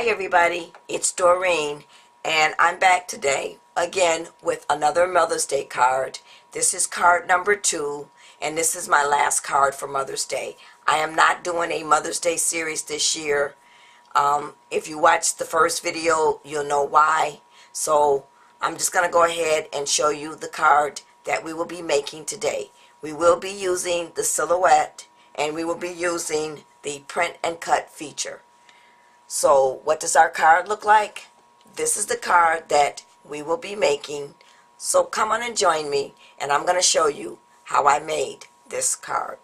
Hi everybody, it's Doreen, and I'm back today again with another Mother's Day card. This is card number 2, and this is my last card for Mother's Day. I am not doing a Mother's Day series this year. If you watched the first video, you'll know why. So I'm just going to go ahead and show you the card that we will be making today. We will be using the silhouette, and we will be using the print and cut feature. So what does our card look like? This is the card that we will be making. So come on and join me, and I'm going to show you how I made this card.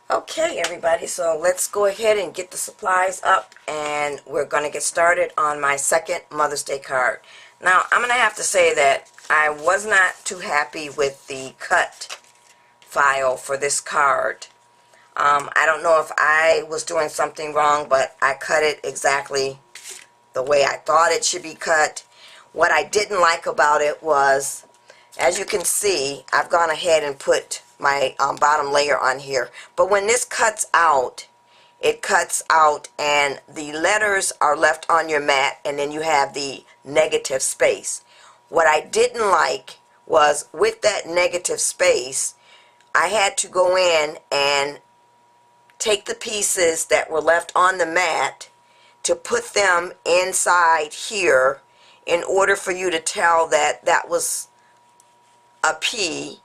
Okay everybody, so let's go ahead and get the supplies up, and we're going to get started on my second Mother's Day card. Now I'm going to have to say that I was not too happy with the cut file for this card. I don't know if I was doing something wrong, but I cut it exactly the way I thought it should be cut. What I didn't like about it was, as you can see, I've gone ahead and put my bottom layer on here. But when this cuts out, it cuts out and the letters are left on your mat, and then you have the negative space. What I didn't like was with that negative space, I had to go in and take the pieces that were left on the mat to put them inside here in order for you to tell that that was a P,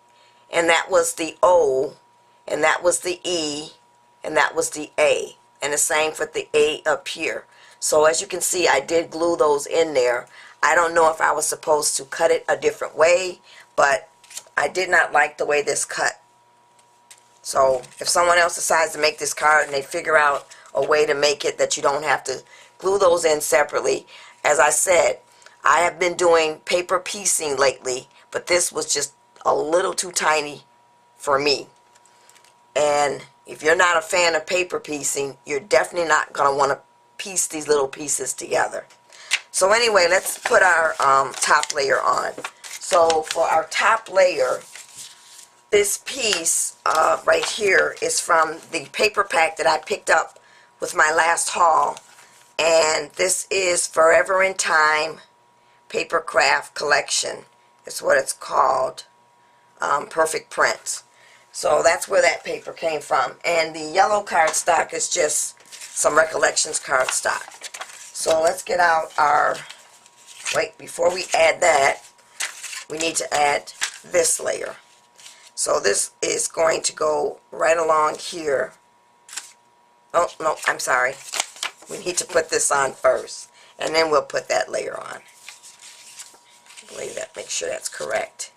and that was the O, and that was the E, and that was the A, and the same for the A up here. So as you can see, I did glue those in there. I don't know if I was supposed to cut it a different way, but I did not like the way this cut. So if someone else decides to make this card and they figure out a way to make it that you don't have to glue those in separately, as I said, I have been doing paper piecing lately, but this was just a little too tiny for me. And if you're not a fan of paper piecing, you're definitely not going to want to piece these little pieces together. So anyway, let's put our top layer on. So for our top layer, this piece right here is from the paper pack that I picked up with my last haul, and this is Forever in Time Paper Craft Collection. It's what it's called, Perfect Prints. So that's where that paper came from, and the yellow cardstock is just some Recollections cardstock. So let's get out our, wait, before we add that, we need to add this layer. So this is going to go right along here. Oh, no, I'm sorry. We need to put this on first, and then we'll put that layer on. I believe that, make sure that's correct.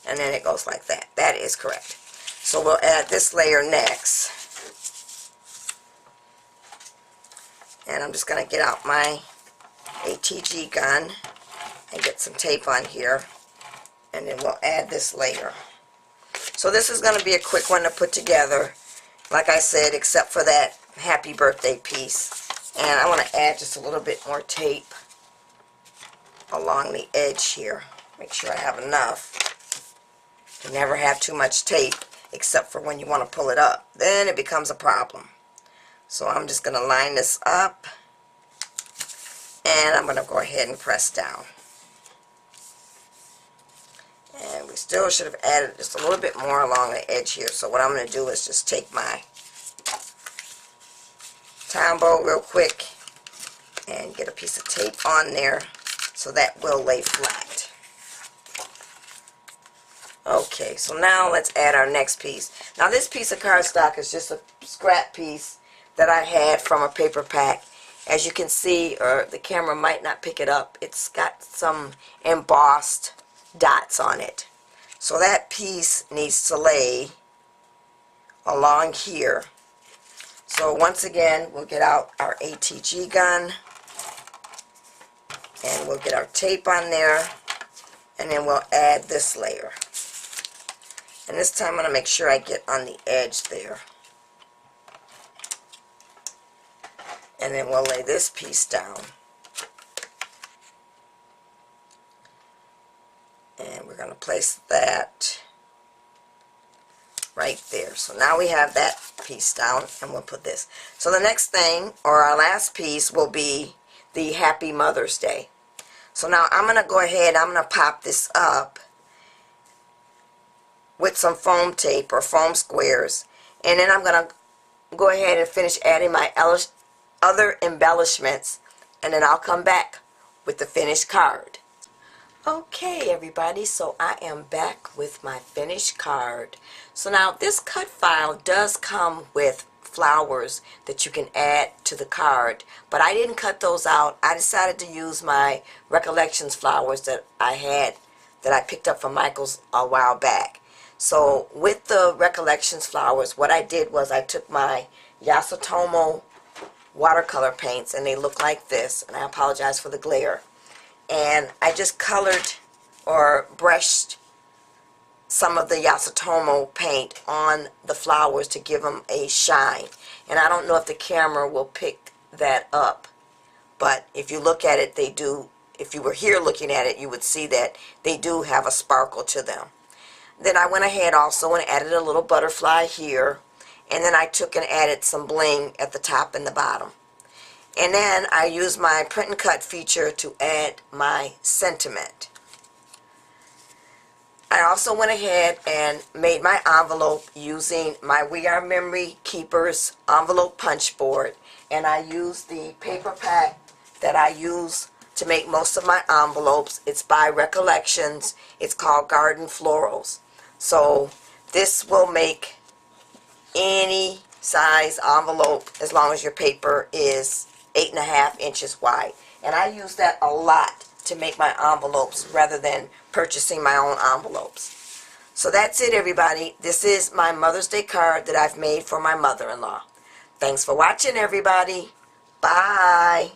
And then it goes like that. That is correct. So we'll add this layer next. And I'm just going to get out my ATG gun and get some tape on here. And then we'll add this layer. So this is going to be a quick one to put together, like I said, except for that happy birthday piece. And I want to add just a little bit more tape along the edge here. Make sure I have enough. You never have too much tape, except for when you want to pull it up. Then it becomes a problem. So I'm just going to line this up, and I'm going to go ahead and press down. And we still should have added just a little bit more along the edge here. So what I'm going to do is just take my Tombow real quick and get a piece of tape on there so that will lay flat. Okay, so now let's add our next piece. Now this piece of cardstock is just a scrap piece that I had from a paper pack. As you can see, or the camera might not pick it up, it's got some embossed dots on it. So that piece needs to lay along here. So once again, we'll get out our ATG gun, and we'll get our tape on there, and then we'll add this layer. And this time I'm going to make sure I get on the edge there. And then we'll lay this piece down. And we're going to place that right there. So now we have that piece down, and we'll put this. So the next thing, or our last piece, will be the Happy Mother's Day. So now I'm going to go ahead, I'm going to pop this up with some foam tape or foam squares, and then I'm going to go ahead and finish adding my other embellishments, and then I'll come back with the finished card. Okay everybody, so I am back with my finished card. So now this cut file does come with flowers that you can add to the card, but I didn't cut those out. I decided to use my Recollections flowers that I picked up from Michael's a while back. So with the Recollections flowers, what I did was I took my Yasutomo watercolor paints, and they look like this, and I apologize for the glare, and I just colored or brushed some of the Yasutomo paint on the flowers to give them a shine. And I don't know if the camera will pick that up, but if you look at it, they do. If you were here looking at it, you would see that they do have a sparkle to them. Then I went ahead also and added a little butterfly here, and then I took and added some bling at the top and the bottom. And then I used my print and cut feature to add my sentiment. I also went ahead and made my envelope using my We Are Memory Keepers envelope punch board, and I used the paper pack that I use to make most of my envelopes. It's by Recollections. It's called Garden Florals. So this will make any size envelope as long as your paper is 8.5 inches wide. And I use that a lot to make my envelopes rather than purchasing my own envelopes. So that's it everybody. This is my Mother's Day card that I've made for my mother-in-law. Thanks for watching everybody. Bye.